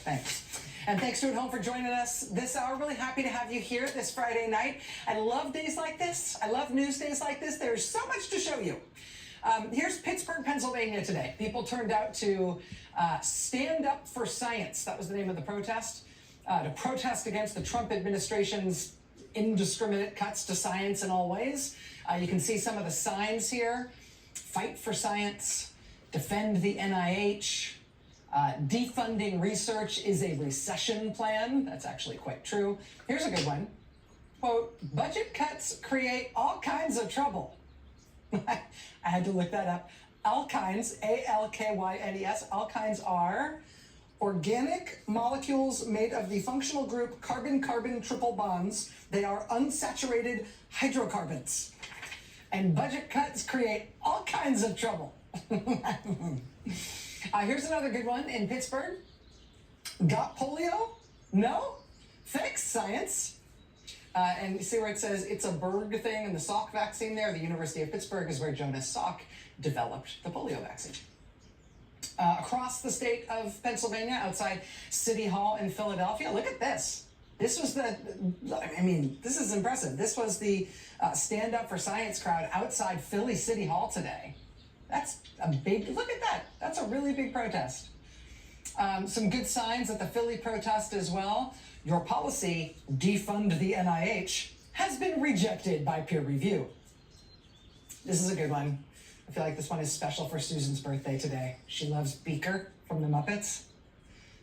Thanks. And thanks to at home for joining us this hour. Really happy to have you here this Friday night. I love days like this. I love news days like this. There's so much to show you. Here's Pittsburgh, Pennsylvania today. People turned out to stand up for science. That was the name of the protest. To protest against the Trump administration's indiscriminate cuts to science in all ways. You can see some of the signs here. Fight for science, defend the NIH, defunding research is a recession plan. That's actually quite true. Here's a good one. Quote, budget cuts create all kinds of trouble. I had to look that up. Alkynes, A-L-K-Y-N-E-S, alkynes are organic molecules made of the functional group carbon-carbon triple bonds. They are unsaturated hydrocarbons. And budget cuts create all kinds of trouble. Here's another good one in Pittsburgh. Got polio? No? Thanks, science. And you see where it says it's a Berg thing and the Salk vaccine there. The University of Pittsburgh is where Jonas Salk developed the polio vaccine. Across the state of Pennsylvania, outside City Hall in Philadelphia, look at this. This was this is impressive. This was the Stand Up for Science crowd outside Philly City Hall today. That's a big, look at that. That's a really big protest. Some good signs at the Philly protest as well. Your policy, defund the NIH, has been rejected by peer review. This is a good one. I feel like this one is special for Susan's birthday today. She loves Beaker from the Muppets.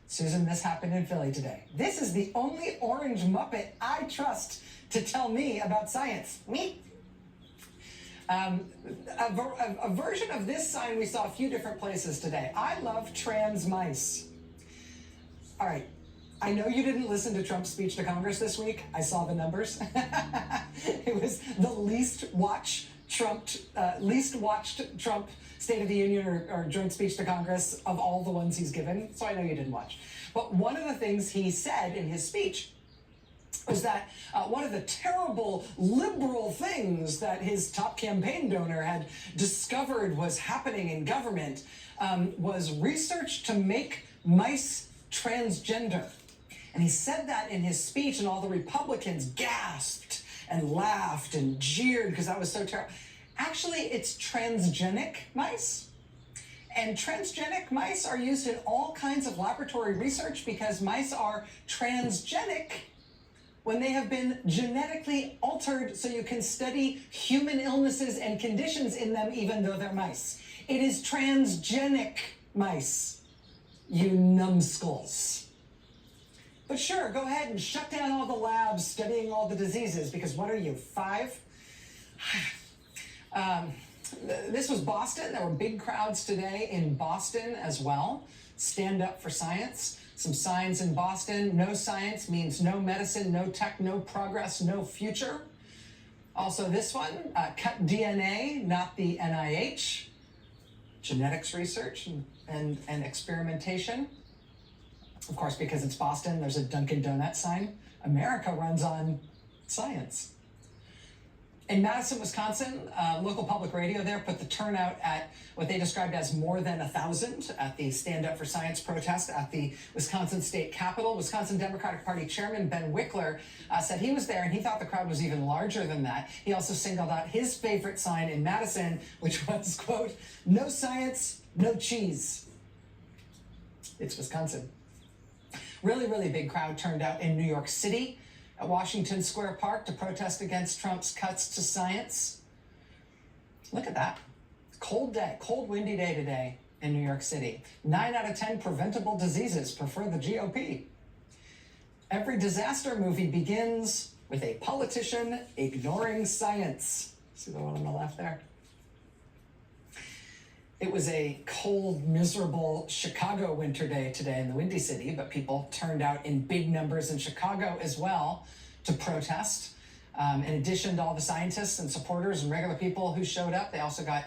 Susan, this happened in Philly today. This is the only orange Muppet I trust to tell me about science. Me. A version of this sign we saw a few different places today. I love trans mice. All right. I know you didn't listen to Trump's speech to Congress this week. I saw the numbers. It was the least watched Trump State of the Union or joint speech to Congress of all the ones he's given. So I know you didn't watch. But one of the things he said in his speech was that one of the terrible liberal things that his top campaign donor had discovered was happening in government was research to make mice transgender. And he said that in his speech, and all the Republicans gasped and laughed and jeered because that was so terrible. Actually, it's transgenic mice. And transgenic mice are used in all kinds of laboratory research because mice are transgenic when they have been genetically altered so you can study human illnesses and conditions in them even though they're mice. It is transgenic mice, you numbskulls. But sure, go ahead and shut down all the labs studying all the diseases, because what are you, 5? This was Boston. There were big crowds today in Boston as well. Stand up for science. Some signs in Boston. No science means no medicine, no tech, no progress, no future. Also this one, cut DNA, not the NIH. Genetics research and experimentation. Of course, because it's Boston, there's a Dunkin' Donuts sign. America runs on science. In Madison, Wisconsin, local public radio there put the turnout at what they described as more than 1,000 at the Stand Up for Science protest at the Wisconsin State Capitol. Wisconsin Democratic Party Chairman Ben Wickler said he was there and he thought the crowd was even larger than that. He also singled out his favorite sign in Madison, which was, quote, no science, no cheese. It's Wisconsin. Really, really big crowd turned out in New York City at Washington Square Park to protest against Trump's cuts to science. Look at that. Cold day, cold, windy day today in New York City. 9 out of 10 preventable diseases prefer the GOP. Every disaster movie begins with a politician ignoring science. See the one on the left there? It was a cold, miserable Chicago winter day today in the Windy City, but people turned out in big numbers in Chicago as well to protest. In addition to all the scientists and supporters and regular people who showed up, they also got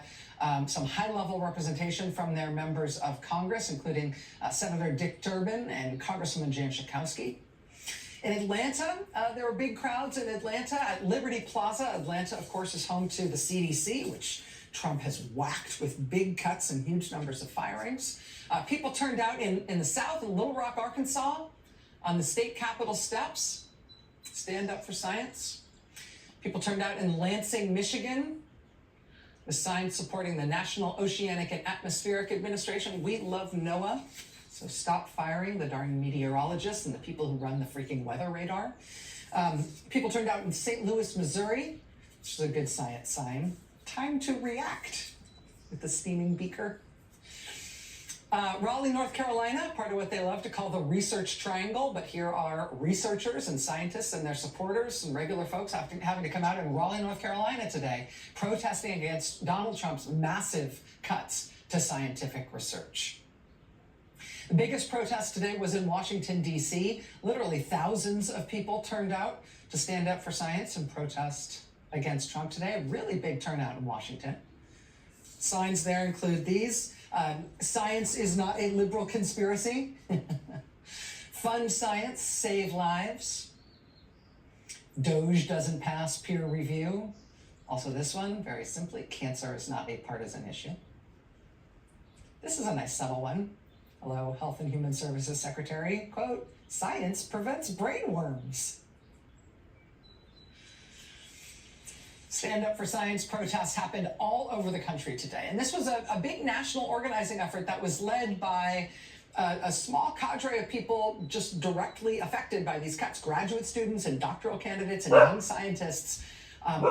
some high-level representation from their members of Congress, including Senator Dick Durbin and Congresswoman Jan Schakowsky. In Atlanta, there were big crowds in Atlanta at Liberty Plaza. Atlanta, of course, is home to the CDC, which Trump has whacked with big cuts and huge numbers of firings. People turned out in the South, in Little Rock, Arkansas, on the state capitol steps. Stand up for science. People turned out in Lansing, Michigan, with signs supporting the National Oceanic and Atmospheric Administration. We love NOAA, so stop firing the darn meteorologists and the people who run the freaking weather radar. People turned out in St. Louis, Missouri, which is a good science sign. Time to react with the steaming beaker. Raleigh, North Carolina, part of what they love to call the research triangle, but here are researchers and scientists and their supporters and regular folks having to come out in Raleigh, North Carolina today, protesting against Donald Trump's massive cuts to scientific research. The biggest protest today was in Washington, D.C. Literally thousands of people turned out to stand up for science and protest against Trump today. A really big turnout in Washington. Signs there include these. Science is not a liberal conspiracy. Fund science, save lives. Doge doesn't pass peer review. Also this one, very simply, cancer is not a partisan issue. This is a nice subtle one. Hello, Health and Human Services Secretary. Quote, science prevents brain worms. Stand Up for Science protests happened all over the country today. And this was a big national organizing effort that was led by a small cadre of people just directly affected by these cuts. Graduate students and doctoral candidates and young scientists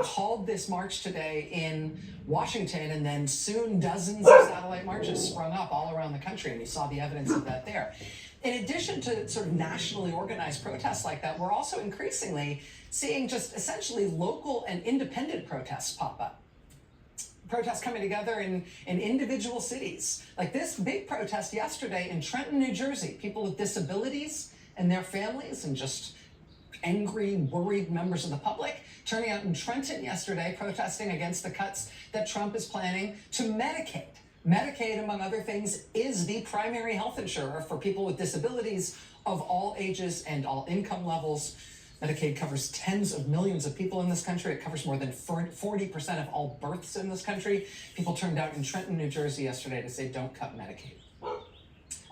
called this march today in Washington, and then soon dozens of satellite marches sprung up all around the country, and you saw the evidence of that there. In addition to sort of nationally organized protests like that, we're also increasingly seeing just essentially local and independent protests pop up. Protests coming together in individual cities. Like this big protest yesterday in Trenton, New Jersey, people with disabilities and their families and just angry, worried members of the public turning out in Trenton yesterday protesting against the cuts that Trump is planning to Medicaid. Medicaid, among other things, is the primary health insurer for people with disabilities of all ages and all income levels. Medicaid covers tens of millions of people in this country. It covers more than 40% of all births in this country. People turned out in Trenton, New Jersey yesterday to say, don't cut Medicaid.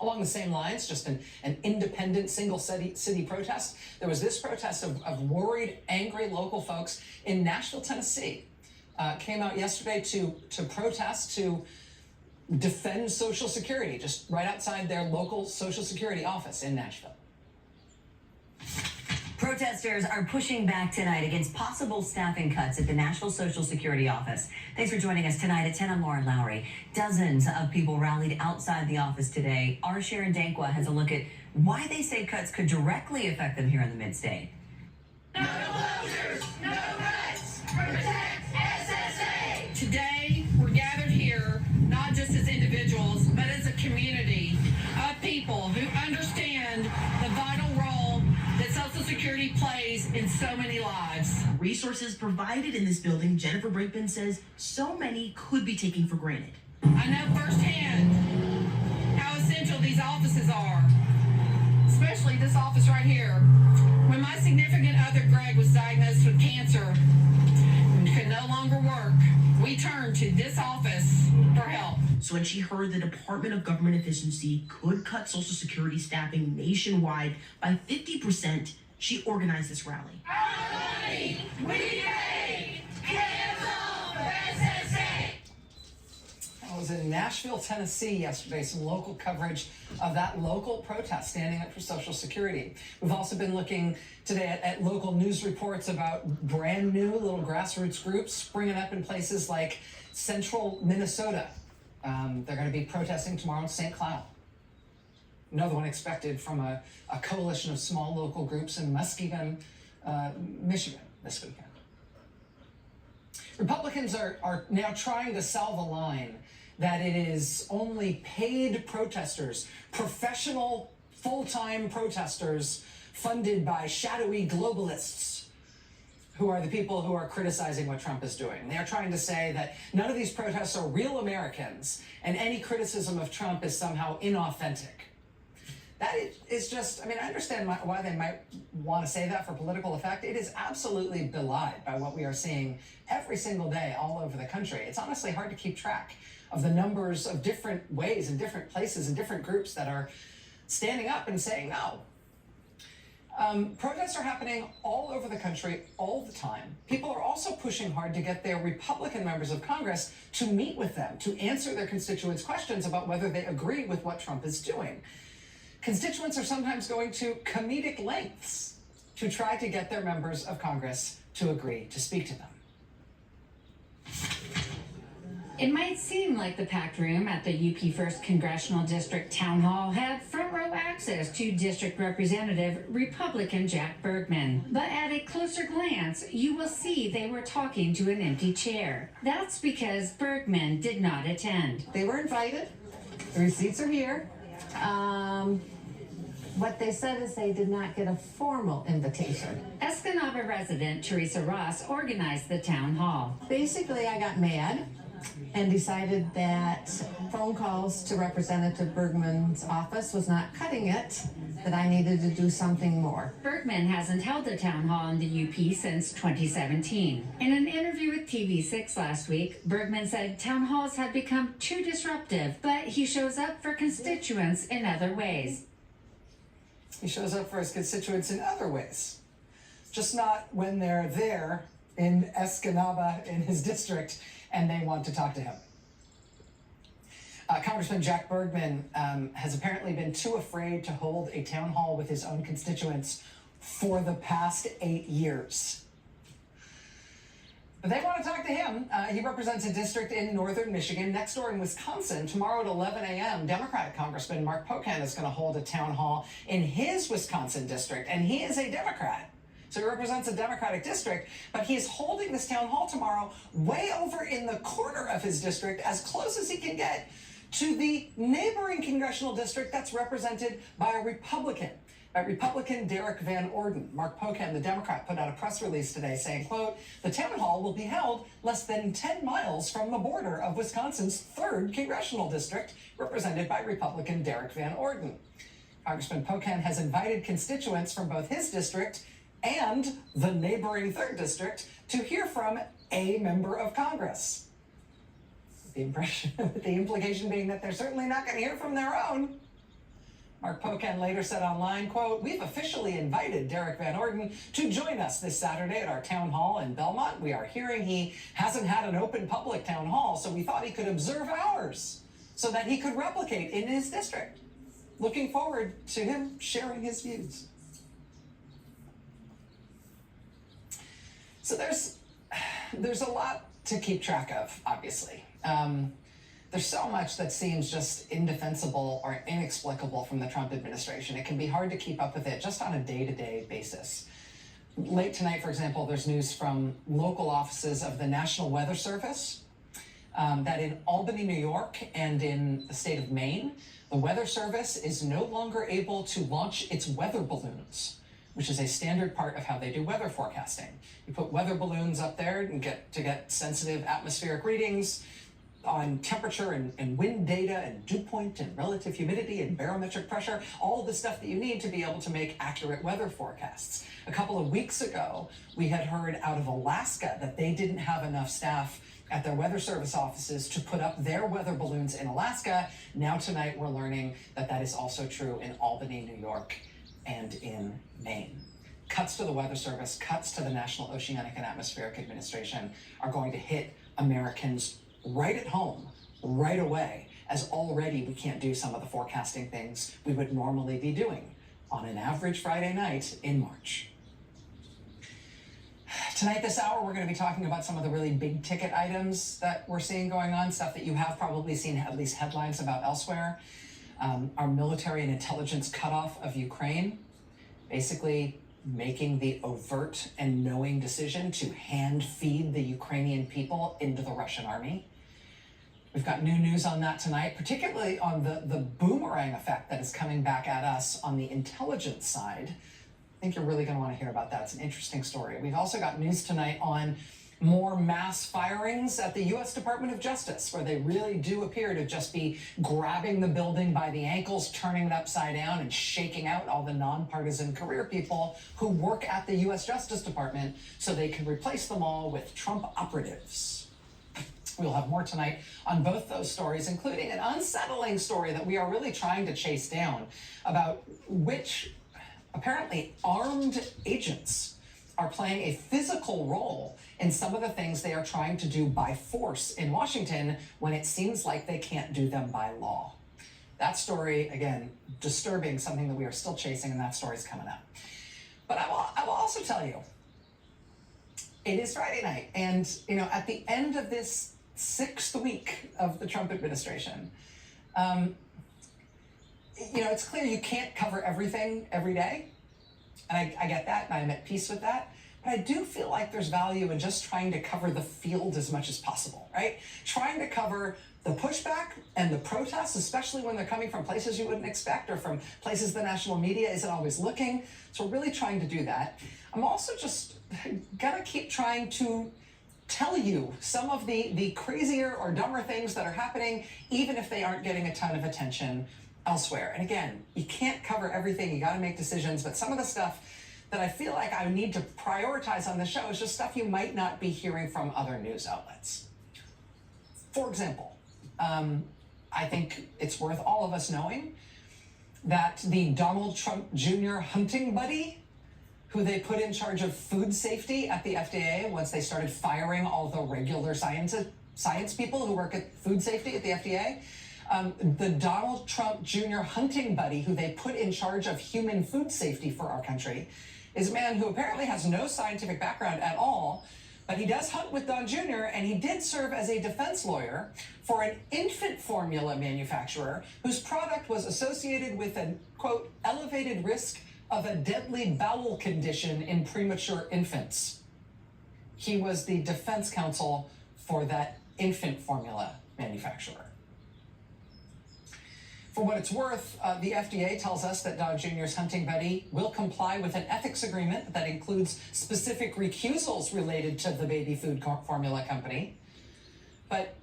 Along the same lines, just an independent single city protest, there was this protest of worried, angry local folks in Nashville, Tennessee. Came out yesterday to protest, to defend Social Security, just right outside their local Social Security office in Nashville. Protesters are pushing back tonight against possible staffing cuts at the National Social Security office. Thanks for joining us tonight at 10. I'm Lauren Lowry. Dozens of people rallied outside the office today. Our Sharon Dankwa has a look at why they say cuts could directly affect them here in the mid-state. No closures, no cuts, protect SSA. Today, we're gathered here not just as individuals, but as a community of people who understand the vital role that Social Security plays in so many lives. Resources provided in this building, Jennifer Brinkman says so many could be taken for granted. I know firsthand how essential these offices are, especially this office right here. When my significant other, Greg, was diagnosed with cancer and could no longer work, we turned to this office for help. So when she heard the Department of Government Efficiency could cut Social Security staffing nationwide by 50%, she organized this rally. Our money, we pay, cancel SSA. I was in Nashville, Tennessee yesterday, some local coverage of that local protest standing up for Social Security. We've also been looking today at local news reports about brand new little grassroots groups springing up in places like central Minnesota. They're going to be protesting tomorrow in St. Cloud. Another one expected from a coalition of small local groups in Muskegon, Michigan this weekend. Republicans are now trying to solve a line that it is only paid protesters, professional, full-time protesters funded by shadowy globalists who are the people who are criticizing what Trump is doing. They are trying to say that none of these protests are real Americans and any criticism of Trump is somehow inauthentic. That is just, I mean, I understand why they might want to say that for political effect. It is absolutely belied by what we are seeing every single day all over the country. It's honestly hard to keep track of the numbers of different ways and different places and different groups that are standing up and saying no. Protests are happening all over the country all the time. People are also pushing hard to get their Republican members of Congress to meet with them, to answer their constituents' questions about whether they agree with what Trump is doing. Constituents are sometimes going to comedic lengths to try to get their members of Congress to agree to speak to them. It might seem like the packed room at the UP 1st Congressional District Town Hall had front row access to District Representative Republican Jack Bergman. But at a closer glance, you will see they were talking to an empty chair. That's because Bergman did not attend. They were invited. The receipts are here. What they said is they did not get a formal invitation. Escanaba resident Teresa Ross organized the town hall. Basically, I got mad and decided that phone calls to Representative Bergman's office was not cutting it, that I needed to do something more. Bergman hasn't held a town hall in the UP since 2017. In an interview with TV6 last week, Bergman said town halls have become too disruptive, but he shows up for constituents in other ways. He shows up for his constituents in other ways, just not when they're there in Escanaba in his district and they want to talk to him. Congressman Jack Bergman has apparently been too afraid to hold a town hall with his own constituents for the past 8 years. But they want to talk to him. He represents a district in northern Michigan. Next door in Wisconsin, tomorrow at 11 a.m., Democratic Congressman Mark Pocan is going to hold a town hall in his Wisconsin district, and he is a Democrat. So he represents a Democratic district, but he is holding this town hall tomorrow way over in the corner of his district, as close as he can get to the neighboring congressional district that's represented by a Republican. Republican Derek Van Orden. Mark Pocan, the Democrat, put out a press release today saying, quote, the town hall will be held less than 10 miles from the border of Wisconsin's 3rd congressional district, represented by Republican Derek Van Orden. Congressman Pocan has invited constituents from both his district and the neighboring 3rd district to hear from a member of Congress. The implication being that they're certainly not going to hear from their own. Mark Pocan later said online, quote, we've officially invited Derek Van Orden to join us this Saturday at our town hall in Belmont. We are hearing he hasn't had an open public town hall, so we thought he could observe ours so that he could replicate in his district. Looking forward to him sharing his views. So there's a lot to keep track of, obviously. There's so much that seems just indefensible or inexplicable from the Trump administration. It can be hard to keep up with it just on a day-to-day basis. Late tonight, for example, there's news from local offices of the National Weather Service that in Albany, New York, and in the state of Maine, the Weather Service is no longer able to launch its weather balloons, which is a standard part of how they do weather forecasting. You put weather balloons up there and get sensitive atmospheric readings on temperature and wind data and dew point and relative humidity and barometric pressure, all of the stuff that you need to be able to make accurate weather forecasts. A couple of weeks ago, we had heard out of Alaska that they didn't have enough staff at their weather service offices to put up their weather balloons in Alaska. Now tonight, we're learning that that is also true in Albany, New York, and in Maine. Cuts to the Weather Service, cuts to the National Oceanic and Atmospheric Administration are going to hit Americans right at home, right away, as already we can't do some of the forecasting things we would normally be doing on an average Friday night in March. Tonight, this hour, we're going to be talking about some of the really big ticket items that we're seeing going on, stuff that you have probably seen at least headlines about elsewhere. Our military and intelligence cutoff of Ukraine, basically making the overt and knowing decision to hand feed the Ukrainian people into the Russian army. We've got new news on that tonight, particularly on the boomerang effect that is coming back at us on the intelligence side. I think you're really going to want to hear about that. It's an interesting story. We've also got news tonight on more mass firings at the U.S. Department of Justice, where they really do appear to just be grabbing the building by the ankles, turning it upside down, and shaking out all the nonpartisan career people who work at the U.S. Justice Department so they can replace them all with Trump operatives. We'll have more tonight on both those stories, including an unsettling story that we are really trying to chase down about which apparently armed agents are playing a physical role in some of the things they are trying to do by force in Washington when it seems like they can't do them by law. That story, again, disturbing, something that we are still chasing, and that story's coming up. But I will also tell you, it is Friday night, and at the end of this 6th week of the Trump administration, it's clear you can't cover everything every day. And I get that, and I'm at peace with that. But I do feel like there's value in just trying to cover the field as much as possible, right? Trying to cover the pushback and the protests, especially when they're coming from places you wouldn't expect or from places the national media isn't always looking. So we're really trying to do that. I'm also just gonna keep trying to tell you some of the crazier or dumber things that are happening, even if they aren't getting a ton of attention elsewhere. And again, you can't cover everything, you gotta make decisions, but some of the stuff that I feel like I need to prioritize on the show is just stuff you might not be hearing from other news outlets. For example, I think it's worth all of us knowing that the Donald Trump Jr. hunting buddy, who they put in charge of food safety at the FDA once they started firing all the regular science people who work at food safety at the FDA, the Donald Trump Jr. hunting buddy, who they put in charge of human food safety for our country, is a man who apparently has no scientific background at all, but he does hunt with Don Jr., and he did serve as a defense lawyer for an infant formula manufacturer whose product was associated with an, quote, elevated risk of a deadly bowel condition in premature infants. He was the defense counsel for that infant formula manufacturer. For what it's worth, the FDA tells us that Don Jr.'s hunting buddy will comply with an ethics agreement that includes specific recusals related to the baby food formula company. But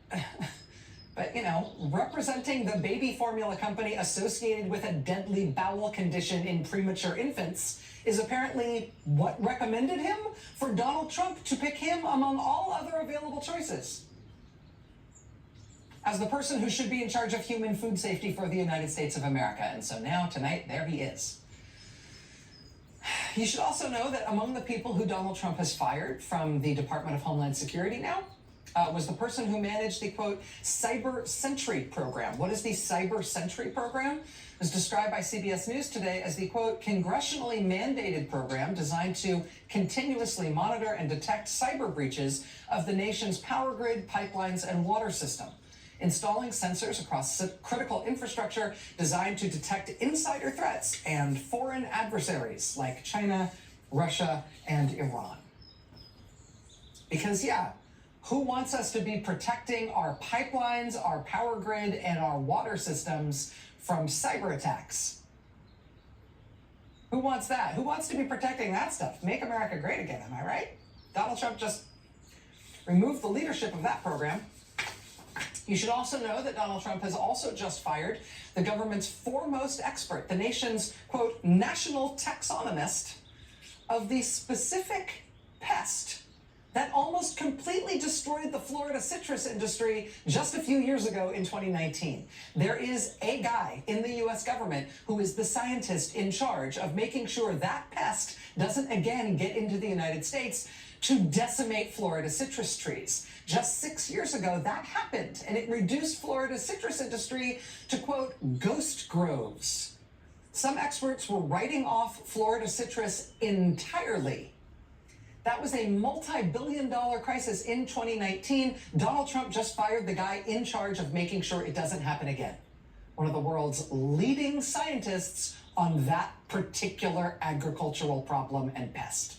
representing the baby formula company associated with a deadly bowel condition in premature infants is apparently what recommended him for Donald Trump to pick him among all other available choices as the person who should be in charge of human food safety for the United States of America. And so now, tonight, there he is. You should also know that among the people who Donald Trump has fired from the Department of Homeland Security now was the person who managed the, quote, Cyber Sentry program. What is the Cyber Sentry program? It was described by CBS News today as the, quote, congressionally mandated program designed to continuously monitor and detect cyber breaches of the nation's power grid, pipelines, and water system, installing sensors across critical infrastructure designed to detect insider threats and foreign adversaries like China, Russia, and Iran. Because, yeah, who wants us to be protecting our pipelines, our power grid, and our water systems from cyber attacks? Who wants that? Who wants to be protecting that stuff? Make America great again, am I right? Donald Trump just removed the leadership of that program. You should also know that Donald Trump has also just fired the government's foremost expert, the nation's, quote, national taxonomist of the specific pest that almost completely destroyed the Florida citrus industry just a few years ago in 2019. There is a guy in the US government who is the scientist in charge of making sure that pest doesn't again get into the United States to decimate Florida citrus trees. Just 6 years ago, that happened, and it reduced Florida's citrus industry to, quote, ghost groves. Some experts were writing off Florida citrus entirely. That was a multi-billion-dollar crisis in 2019. Donald Trump just fired the guy in charge of making sure it doesn't happen again. One of the world's leading scientists on that particular agricultural problem and pest.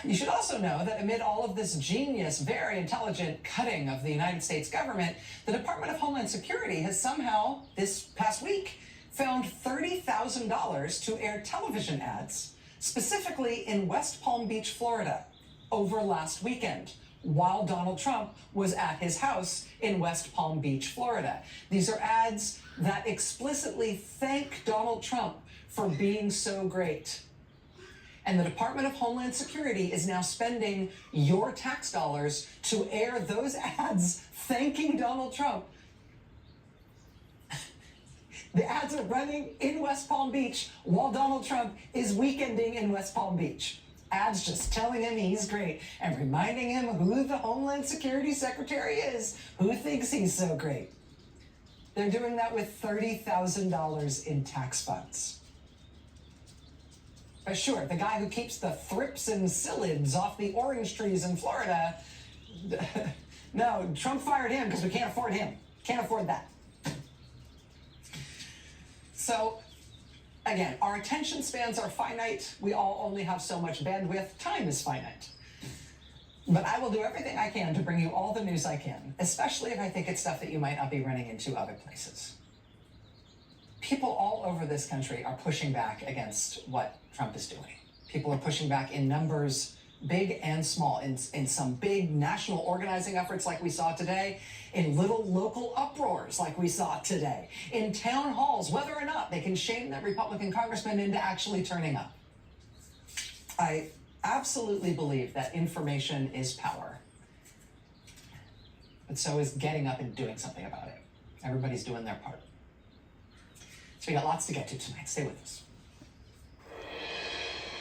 You should also know that amid all of this genius, very intelligent cutting of the United States government, the Department of Homeland Security has somehow, this past week, found $30,000 to air television ads, specifically in West Palm Beach, Florida. over last weekend while Donald Trump was at his house in West Palm Beach, Florida. These are ads that explicitly thank Donald Trump for being so great. And the Department of Homeland Security is now spending your tax dollars to air those ads thanking Donald Trump. The ads are running in West Palm Beach while Donald Trump is weekending in West Palm Beach. Ads just telling him he's great and reminding him who the Homeland Security Secretary is, who thinks he's so great. They're doing that with $30,000 in tax funds. But sure, the guy who keeps the thrips and psyllids off the orange trees in Florida, no, Trump fired him because we can't afford him. Can't afford that. So, again, our attention spans are finite. We all only have so much bandwidth. Time is finite. But I will do everything I can to bring you all the news I can, especially if I think it's stuff that you might not be running into other places. People all over this country are pushing back against what Trump is doing. People are pushing back in numbers, big and small, in some big national organizing efforts like we saw today, in little local uproars like we saw today, in town halls, whether or not they can shame that Republican congressman into actually turning up. I absolutely believe that information is power. But so is getting up and doing something about it. Everybody's doing their part. So we got lots to get to tonight. Stay with us.